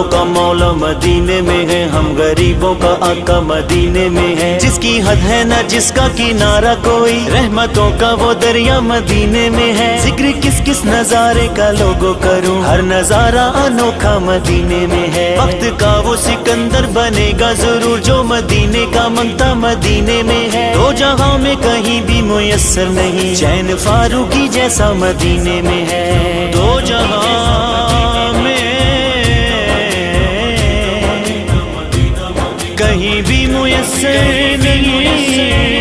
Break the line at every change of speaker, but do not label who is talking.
والوں کا مولا مدینے میں ہے، ہم غریبوں کا آقا مدینے میں ہے، جس کی حد ہے نہ جس کا کنارہ کوئی، رحمتوں کا وہ دریا مدینے میں ہے، ذکر کس کس نظارے کا لوگوں کروں، ہر نظارہ انوکھا مدینے میں ہے، وقت کا وہ سکندر بنے گا ضرور جو مدینے کا منگتا مدینے میں ہے، دو جہاں میں کہیں بھی میسر نہیں چین فاروقی جیسا مدینے میں ہے، دو جہاں میں کہیں بھی میسر نہیں